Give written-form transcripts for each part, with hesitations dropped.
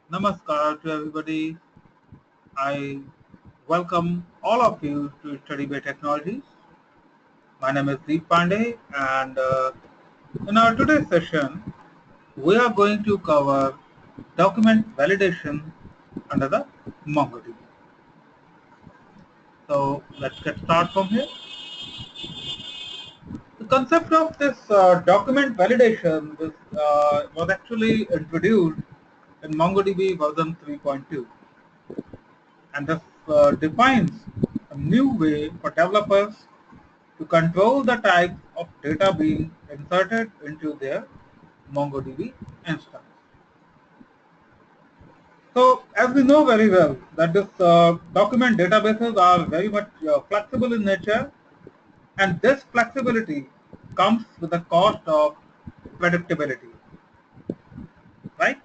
Namaskar to everybody. I welcome all of you to Study by Technologies. My name is Deep Pandey, and in our today's session, we are going to cover document validation under the MongoDB. So let's get started from here. The concept of this document validation was actually introduced in MongoDB version 3.2. And this defines a new way for developers to control the types of data being inserted into their MongoDB instance. So as we know very well that this document databases are very much flexible in nature, and this flexibility comes with the cost of predictability, right?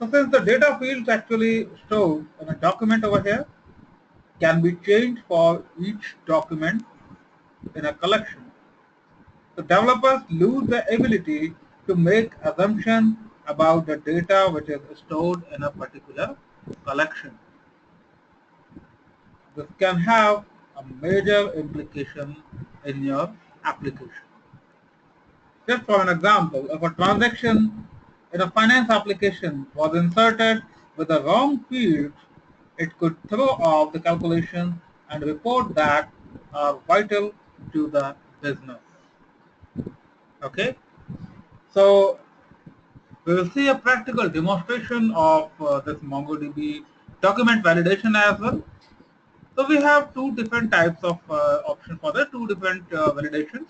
So since the data fields actually stored in a document over here can be changed for each document in a collection, so developers lose the ability to make assumptions about the data which is stored in a particular collection. This can have a major implication in your application. Just for an example, if a transaction in a finance application was inserted with the wrong fields, it could throw off the calculation and report that are vital to the business. Okay, so we will see a practical demonstration of this MongoDB document validation as well. So we have two different types of options for the two different validations.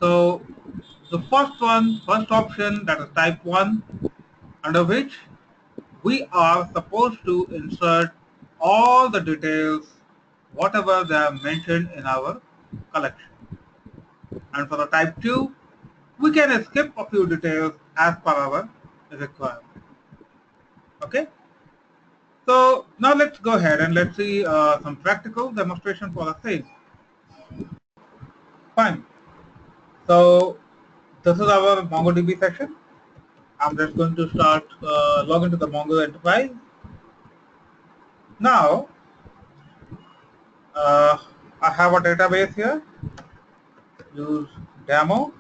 So the first option, that is type 1, under which we are supposed to insert all the details whatever they are mentioned in our collection. And for the type 2, we can skip a few details as per our requirement. Okay, so now let's go ahead and let's see some practical demonstration for the same. Fine. So this is our MongoDB session. I'm just going to start log into the Mongo Enterprise. Now I have a database here. Use demo.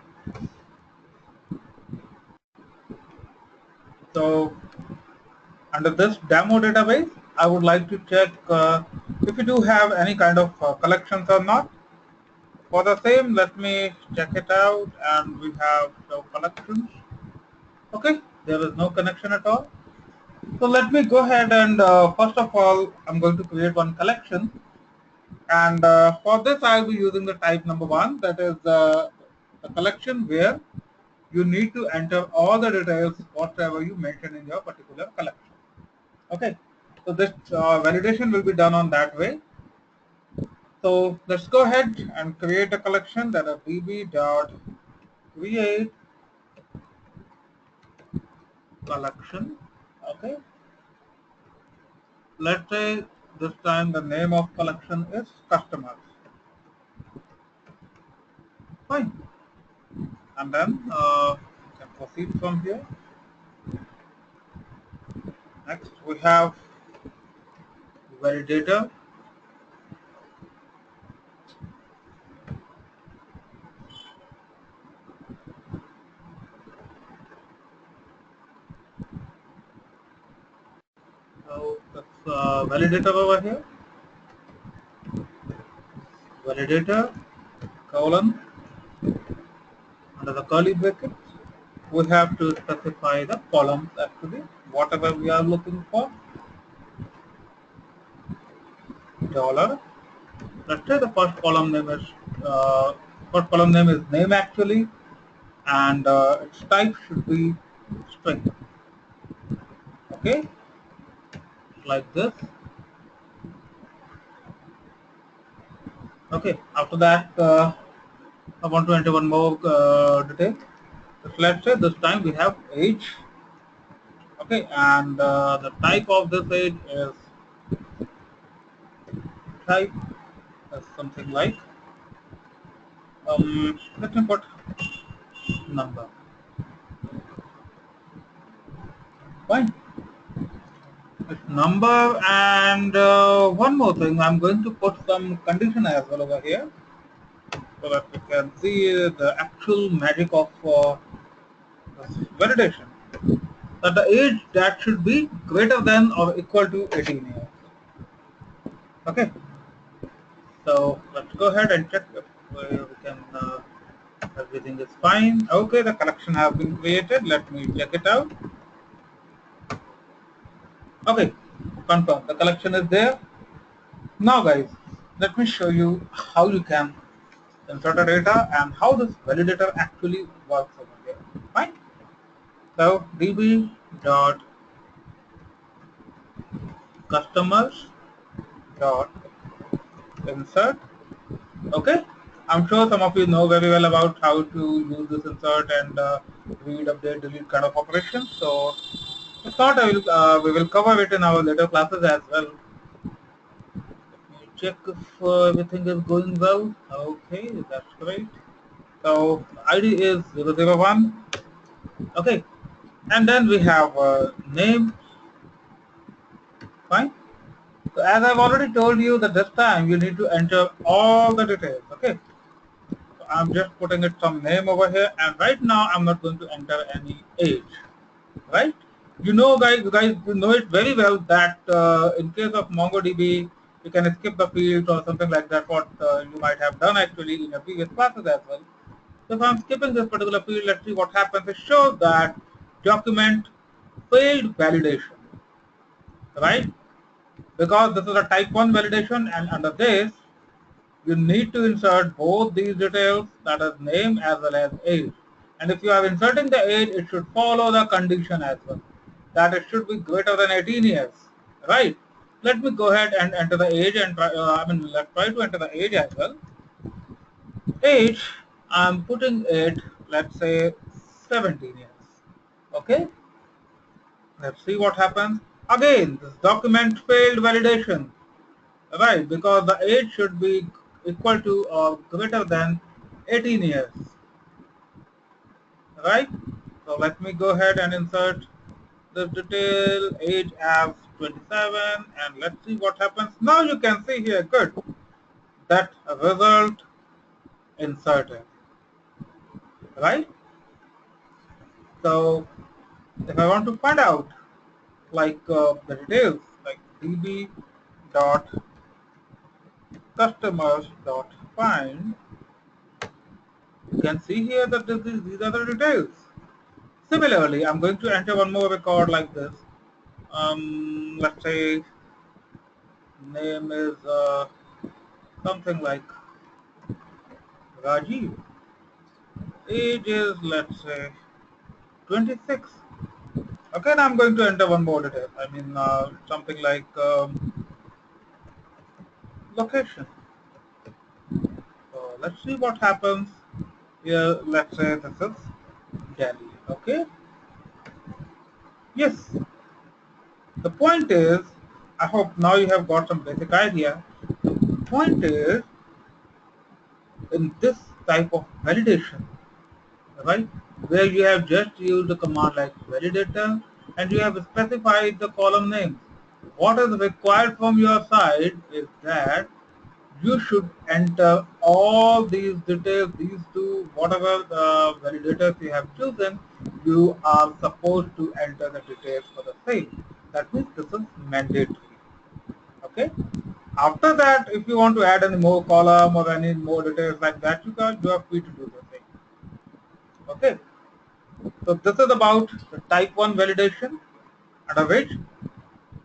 So under this demo database, I would like to check if you do have any kind of collections or not. For the same, let me check it out, and we have no collections. Okay, there is no connection at all. So let me go ahead and first of all, I'm going to create one collection, and for this I'll be using the type number 1, that is the collection where you need to enter all the details whatever you mention in your particular collection. Okay, so this validation will be done on that way. So let's go ahead and create a collection, that is db.create collection. Okay, let's say this time the name of collection is customers. Fine, and then you can proceed from here. Next we have validator. So that's validator over here. Validator colon, under the curly brackets we have to specify the columns actually whatever we are looking for. Dollar. Let's say the first column name is name actually, and its type should be string. Okay, like this. Okay, after that I want to enter one more detail. So let's say this time we have age. Okay, and the type of this age is type as something like let me put number. Fine. It's number, and one more thing, I'm going to put some condition as well over here so that we can see the actual magic of this validation. That the age that should be greater than or equal to 18 years. Okay, so let's go ahead and check if we can everything is fine. Okay, the collection has been created. Let me check it out. Okay, confirm the collection is there. Now guys, let me show you how you can insert a data and how this validator actually works over here. Fine. So db dot customers dot insert. Okay, I'm sure some of you know very well about how to use this insert and read, update, delete kind of operations. So if not, we will cover it in our later classes as well. Let me check if everything is going well. Okay, that's great. So ID is 001. Okay, and then we have name. Fine. So as I've already told you that this time you need to enter all the details. Okay. So I'm just putting it some name over here, and right now I'm not going to enter any age. Right? You know, guys, you know it very well that in case of MongoDB, you can skip the fields or something like that. What you might have done actually in your previous classes as well. So if I'm skipping this particular field, let's see what happens. It shows that document failed validation, right? Because this is a type 1 validation, and under this, you need to insert both these details, that is name as well as age. And if you are inserting the age, it should follow the condition as well, that it should be greater than 18 years, right? Let me go ahead and enter the age and try, let's try to enter the age as well. Age, I'm putting it, let's say 17 years. Okay, let's see what happens. Again, this document failed validation. Right, because the age should be equal to or greater than 18 years. Right? So let me go ahead and insert the detail age as 27, and let's see what happens. Now you can see here, good, that result inserted. Right? So if I want to find out like the details like db dot customers dot find, you can see here that these are the details. Similarly, I'm going to enter one more record like this. Let's say name is something like Rajiv. Age is, let's say, 26. Okay, now I'm going to enter one more detail. I mean something like location. So let's see what happens here. Let's say this is Delhi. Okay. Yes. The point is, I hope now you have got some basic idea. The point is, in this type of validation, right, where you have just used a command like validator and you have specified the column names. What is required from your side is that you should enter all these details, these two, whatever the validators you have chosen, you are supposed to enter the details for the same. That means this is mandatory. Okay. After that, if you want to add any more column or any more details like that, you are free to do the same. Okay. So this is about the type 1 validation, under which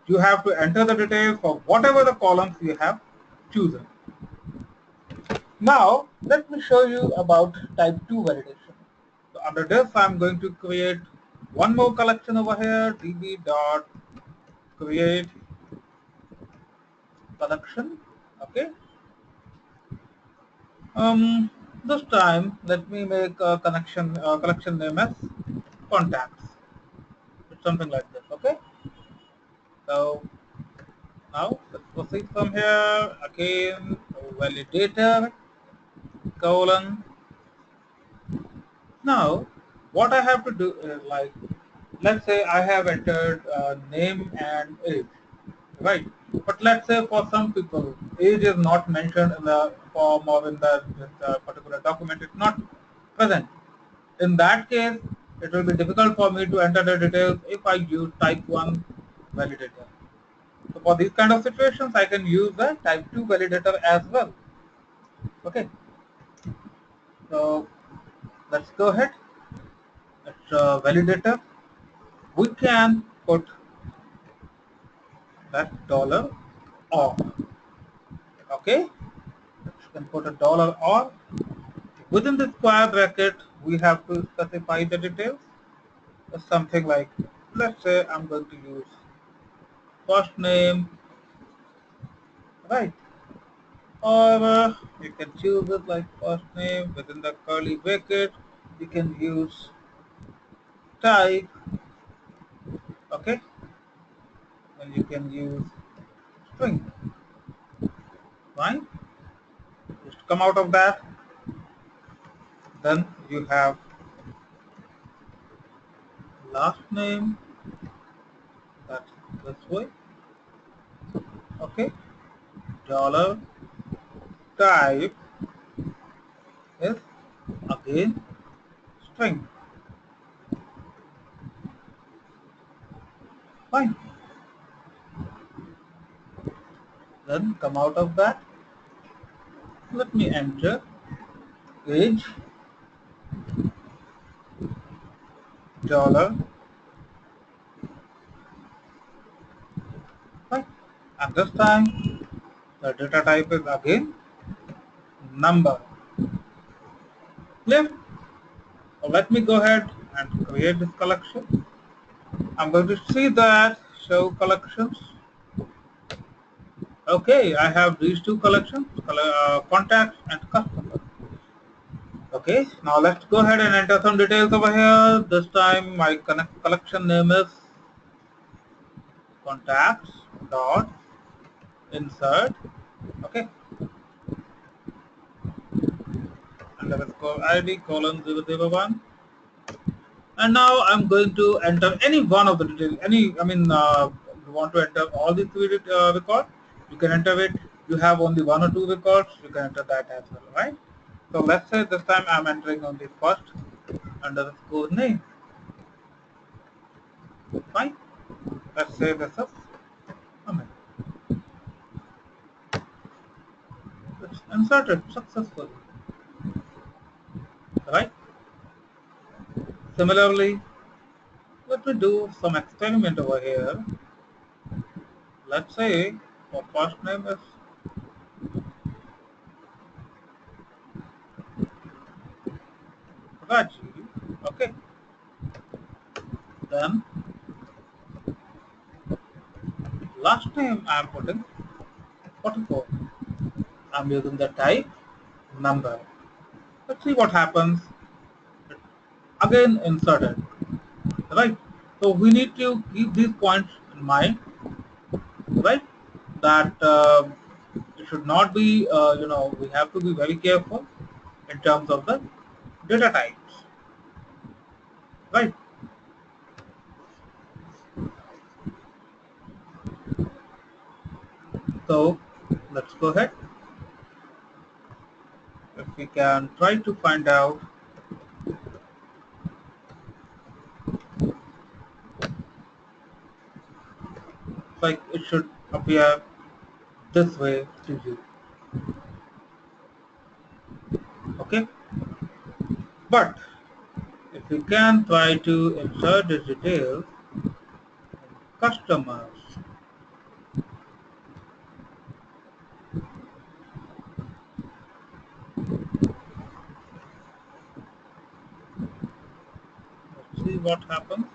you have to enter the details for whatever the columns you have chosen. Now let me show you about type 2 validation. So under this, I'm going to create one more collection over here, db dot create collection. Okay. This time let me make a collection name as contacts. It's something like this. Okay. So now let's proceed from here. Again, validator colon. Now what I have to do is like let's say I have entered name and age, right? But let's say for some people, age is not mentioned in the form or in the this, particular document. It's not present. In that case, it will be difficult for me to enter the details if I use type 1 validator. So for these kind of situations, I can use the type 2 validator as well. Okay. So let's go ahead. It's a validator. We can put that dollar or. Okay. You can put a dollar or. Within the square bracket, we have to specify the details. Something like, let's say I'm going to use first name, right? Or you can choose it like first name within the curly bracket. You can use type, okay, and you can use string, fine. Just come out of that. Then you have last name, that's this way, okay. Dollar type is again string, fine. Then come out of that. Let me enter age dollar, fine. And this time the data type is again number. Clear? So let me go ahead and create this collection. I'm going to see that show collections. Okay, I have these two collections, contacts and customers. Okay, now let's go ahead and enter some details over here. This time my collection name is contacts dot insert. Okay, underscore ID colon 001. And now I'm going to enter any one of the details. You want to enter all these three records, you can enter it. You have only one or two records, you can enter that as well, right? So let's say this time I'm entering only first underscore name. Fine. Let's say this is Amit. It's inserted successfully, right? Similarly, let me do some experiment over here. Let's say our first name is Raji. Okay. Then last name I'm putting 44. I'm using the type number. Let's see what happens. Again inserted, right? So we need to keep these points in mind, right? That it should not be, we have to be very careful in terms of the data types, right? So let's go ahead. If we can try to find out, like it should appear this way to you, okay? But if we can try to insert the details, customers, let's see what happens.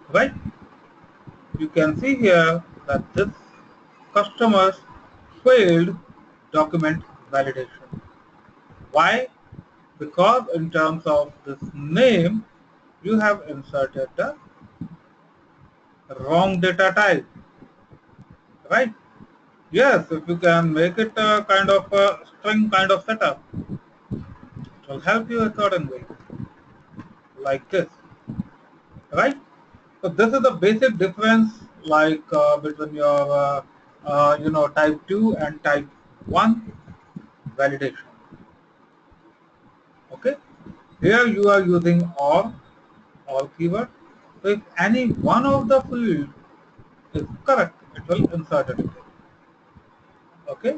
Right? You can see here that this customers failed document validation. Why? Because in terms of this name, you have inserted the wrong data type, right? Yes, if you can make it a kind of a string kind of setup, it will help you accordingly, like this, right? So this is the basic difference, like between your type 2 and type 1 validation. Okay, here you are using or keyword. So if any one of the fields is correct, it will insert it. Okay,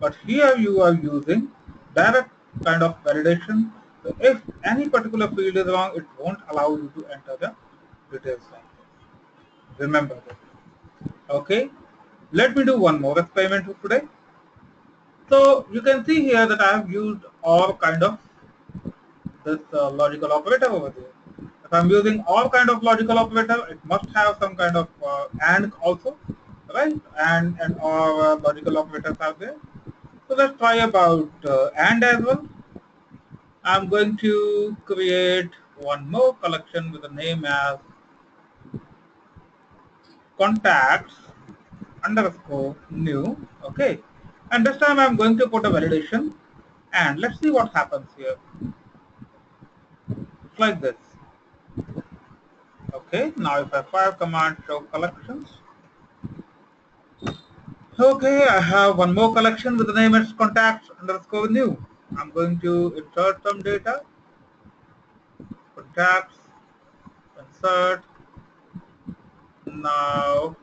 but here you are using direct kind of validation. So if any particular field is wrong, it won't allow you to enter the details like this. Remember that. Okay, let me do one more experiment today. So you can see here that I have used all kind of this logical operator over there. If I'm using all kind of logical operator, it must have some kind of AND also, right? And all logical operators are there. So let's try about AND as well. I'm going to create one more collection with the name as contacts underscore new. Okay, and this time I'm going to put a validation, and let's see what happens here. It's like this. Okay, now if I fire command show collections. Okay, I have one more collection with the name as contacts underscore new. I'm going to insert some data. Contacts, insert. Now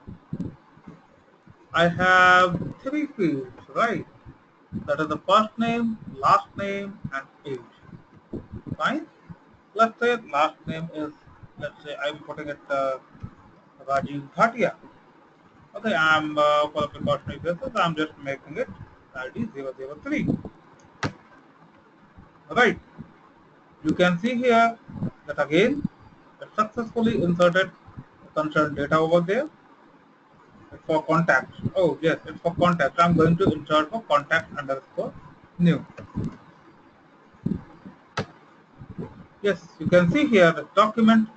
I have three fields, right? That is the first name, last name, and age. Fine. Let's say last name is, let's say I'm putting it Rajiv Bhatia. Okay, I'm for the precautionary basis, I'm just making it ID 003. Right. You can see here that again it successfully inserted concerned data over there. It's for contacts. Oh yes, it's for contacts. I'm going to insert for contact underscore new. Yes, you can see here the document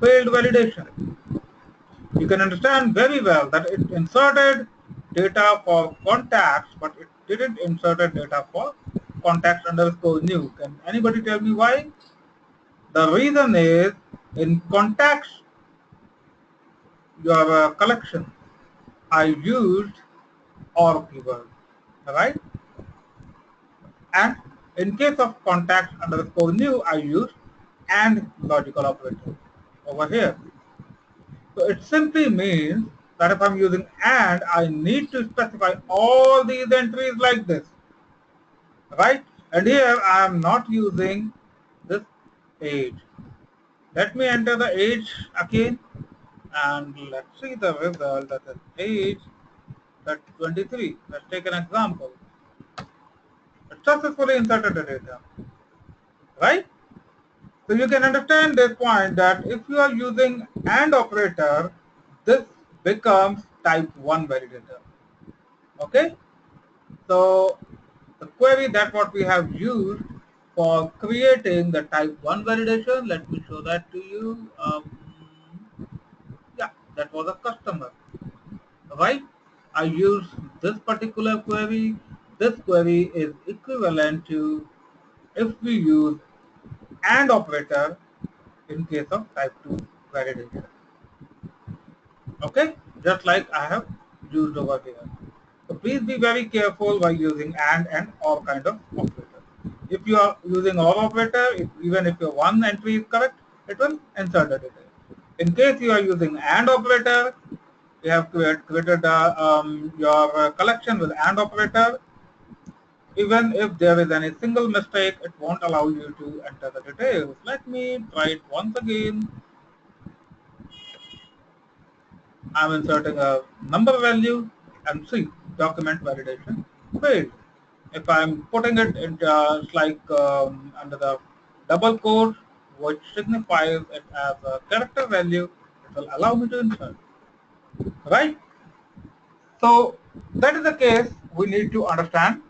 failed validation. You can understand very well that it inserted data for contacts, but it didn't insert data for contacts underscore new. Can anybody tell me why? The reason is in contacts, your collection, I used or keyword, right? And in case of contacts underscore new, I used and logical operator over here. So it simply means that if I'm using AND, I need to specify all these entries like this, right? And here I am not using this age. Let me enter the age again, and let's see the result. That is age, that's 23. Let's take an example. It successfully inserted the data, right? So you can understand this point that if you are using AND operator, this becomes type 1 validator. Okay, so the query that what we have used for creating the type 1 validation, let me show that to you. Yeah, that was a customer, right? I use this particular query. This query is equivalent to if we use AND operator in case of type 2 validation. Okay, just like I have used over here. So please be very careful while using and or kind of operator. If you are using or operator, even if your one entry is correct, it will insert the data. In case you are using and operator, you have created your collection with and operator. Even if there is any single mistake, it won't allow you to enter the details. Let me try it once again. I'm inserting a number value and see document validation failed. If I'm putting it in it's like under the double quote, which signifies it as a character value, it will allow me to insert, right? So that is the case we need to understand.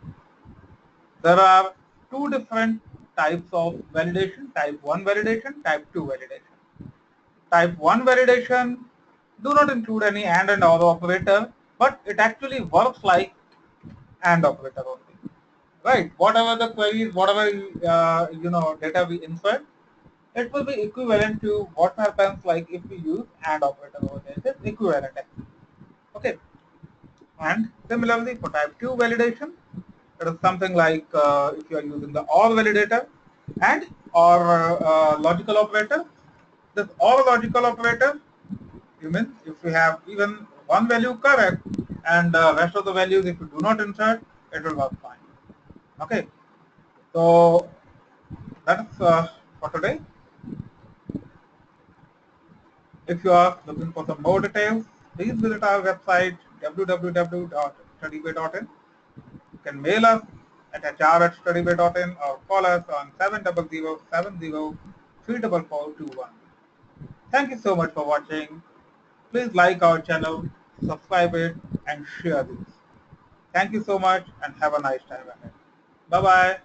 There are two different types of validation, type 1 validation, type 2 validation. Type 1 validation do not include any and or operator. but it actually works like AND operator only, right? Whatever the queries, whatever data we insert, it will be equivalent to what happens like if we use AND operator over there. It is equivalent actually. Okay. And similarly for type 2 validation, it is something like if you are using the OR validator and or logical operator. This OR logical operator, you mean if we have even one value correct and rest of the values if you do not insert, it will work fine. Okay, so that's for today. If you are looking for some more details, please visit our website www.studybay.in. You can mail us at hr@studybay.in or call us on 70070 344 Thank you so much for watching. Please like our channel, subscribe it, and share this. Thank you so much and have a nice time ahead. Bye-bye.